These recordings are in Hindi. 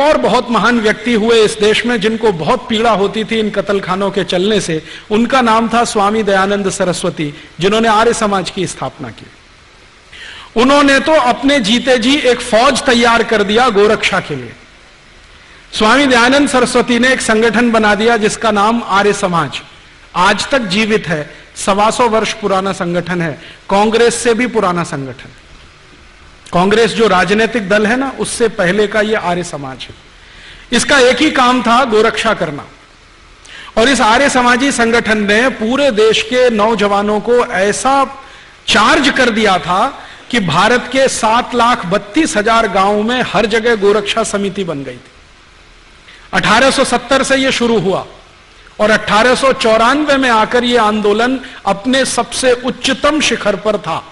और बहुत महान व्यक्ति हुए इस देश में जिनको बहुत पीड़ा होती थी इन कत्लखानों के चलने से। उनका नाम था स्वामी दयानंद सरस्वती, जिन्होंने आर्य समाज की स्थापना की। उन्होंने तो अपने जीते जी एक फौज तैयार कर दिया गोरक्षा के लिए। स्वामी दयानंद सरस्वती ने एक संगठन बना दिया जिसका नाम आर्य समाज, आज तक जीवित है। 125 वर्ष पुराना संगठन है, कांग्रेस से भी पुराना संगठन। कांग्रेस जो राजनीतिक दल है ना, उससे पहले का ये आर्य समाज है। इसका एक ही काम था, गोरक्षा करना। और इस आर्य समाजी संगठन ने पूरे देश के नौजवानों को ऐसा चार्ज कर दिया था कि भारत के 7,32,000 गांवों में हर जगह गोरक्षा समिति बन गई थी। 1870 से यह शुरू हुआ और 1894 में आकर यह आंदोलन अपने सबसे उच्चतम शिखर पर था।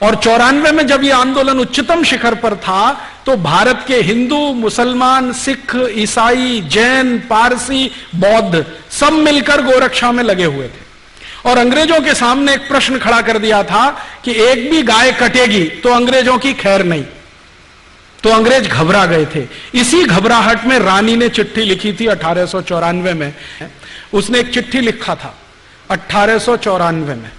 और 94 में जब यह आंदोलन उच्चतम शिखर पर था तो भारत के हिंदू, मुसलमान, सिख, ईसाई, जैन, पारसी, बौद्ध सब मिलकर गोरक्षा में लगे हुए थे। और अंग्रेजों के सामने एक प्रश्न खड़ा कर दिया था कि एक भी गाय कटेगी तो अंग्रेजों की खैर नहीं। तो अंग्रेज घबरा गए थे। इसी घबराहट में रानी ने चिट्ठी लिखी थी 1894 में। उसने एक चिट्ठी लिखा था 1894 में।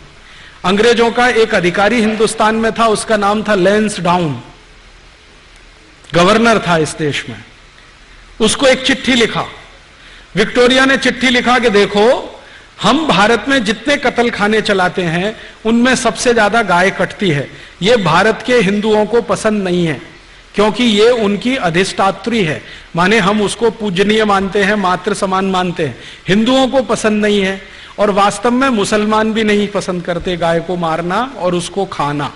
अंग्रेजों का एक अधिकारी हिंदुस्तान में था, उसका नाम था लैंसडाउन, गवर्नर था इस देश में। उसको एक चिट्ठी लिखा। विक्टोरिया ने चिट्ठी लिखा कि देखो, हम भारत में जितने कत्लखाने चलाते हैं उनमें सबसे ज्यादा गाय कटती है। यह भारत के हिंदुओं को पसंद नहीं है क्योंकि ये उनकी अधिष्ठात्री है, माने हम उसको पूजनीय मानते हैं, मातृ समान मानते हैं। हिंदुओं को पसंद नहीं है और वास्तव में मुसलमान भी नहीं पसंद करते गाय को मारना और उसको खाना।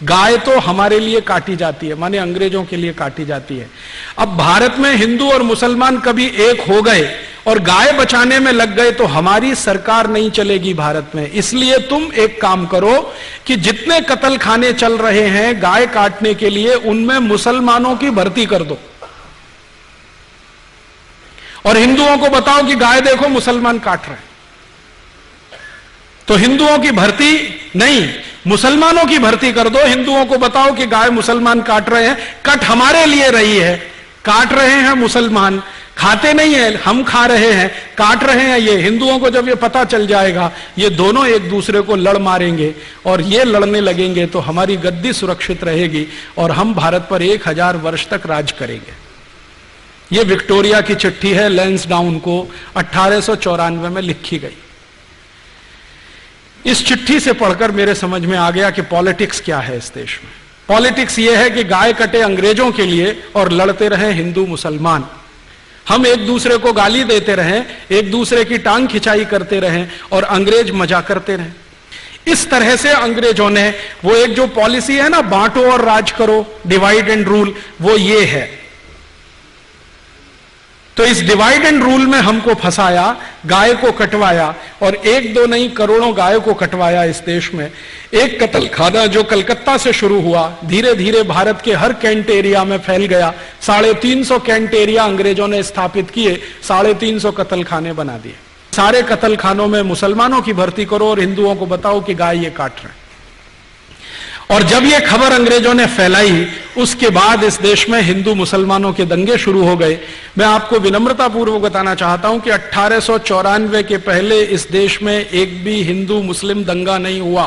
गाय तो हमारे लिए काटी जाती है, माने अंग्रेजों के लिए काटी जाती है। अब भारत में हिंदू और मुसलमान कभी एक हो गए और गाय बचाने में लग गए तो हमारी सरकार नहीं चलेगी भारत में। इसलिए तुम एक काम करो कि जितने कत्लखाने चल रहे हैं गाय काटने के लिए, उनमें मुसलमानों की भर्ती कर दो और हिंदुओं को बताओ कि गाय देखो मुसलमान काट रहे हैं। तो हिंदुओं की भर्ती नहीं, मुसलमानों की भर्ती कर दो। हिंदुओं को बताओ कि गाय मुसलमान काट रहे हैं, कट हमारे लिए रही है। काट रहे हैं मुसलमान, खाते नहीं है, हम खा रहे हैं, काट रहे हैं ये। हिंदुओं को जब ये पता चल जाएगा, ये दोनों एक दूसरे को लड़ मारेंगे और ये लड़ने लगेंगे तो हमारी गद्दी सुरक्षित रहेगी और हम भारत पर 1000 वर्ष तक राज करेंगे। ये विक्टोरिया की चिट्ठी है, लैंसडाउन को 1894 में लिखी गई। इस चिट्ठी से पढ़कर मेरे समझ में आ गया कि पॉलिटिक्स क्या है इस देश में। पॉलिटिक्स ये है कि गाय कटे अंग्रेजों के लिए और लड़ते रहे हिंदू मुसलमान। हम एक दूसरे को गाली देते रहें, एक दूसरे की टांग खिंचाई करते रहें और अंग्रेज मजा करते रहें। इस तरह से अंग्रेजों ने वो एक जो पॉलिसी है ना, बांटो और राज करो, डिवाइड एंड रूल, वो ये है। तो इस डिवाइड एंड रूल में हमको फंसाया, गाय को कटवाया और एक दो नहीं करोड़ों गायों को कटवाया इस देश में। एक कत्लखाना जो कलकत्ता से शुरू हुआ, धीरे धीरे भारत के हर कैंट एरिया में फैल गया। 350 कैंट एरिया अंग्रेजों ने स्थापित किए, 350 कत्लखाने बना दिए। सारे कत्लखानों में मुसलमानों की भर्ती करो और हिंदुओं को बताओ कि गाय ये काट रहे हैं। और जब ये खबर अंग्रेजों ने फैलाई, उसके बाद इस देश में हिंदू मुसलमानों के दंगे शुरू हो गए। मैं आपको विनम्रता पूर्वक बताना चाहता हूं कि 1894 के पहले इस देश में एक भी हिंदू मुस्लिम दंगा नहीं हुआ।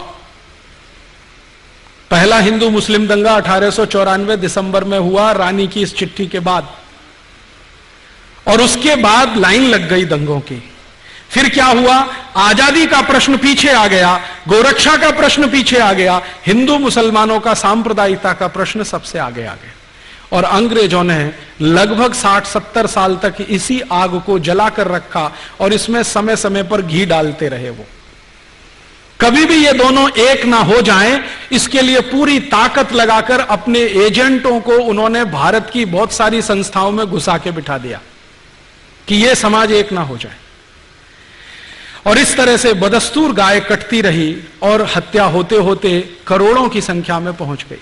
पहला हिंदू मुस्लिम दंगा 1894 दिसंबर में हुआ, रानी की इस चिट्ठी के बाद। और उसके बाद लाइन लग गई दंगों की। फिर क्या हुआ, आजादी का प्रश्न पीछे आ गया, गोरक्षा का प्रश्न पीछे आ गया, हिंदू मुसलमानों का सांप्रदायिकता का प्रश्न सबसे आगे आ गया। और अंग्रेजों ने लगभग 60-70 साल तक इसी आग को जलाकर रखा और इसमें समय समय पर घी डालते रहे। वो कभी भी ये दोनों एक ना हो जाएं, इसके लिए पूरी ताकत लगाकर अपने एजेंटों को उन्होंने भारत की बहुत सारी संस्थाओं में घुसा के बिठा दिया कि ये समाज एक ना हो जाए। और इस तरह से बदस्तूर गाय कटती रही और हत्या होते होते करोड़ों की संख्या में पहुंच गई।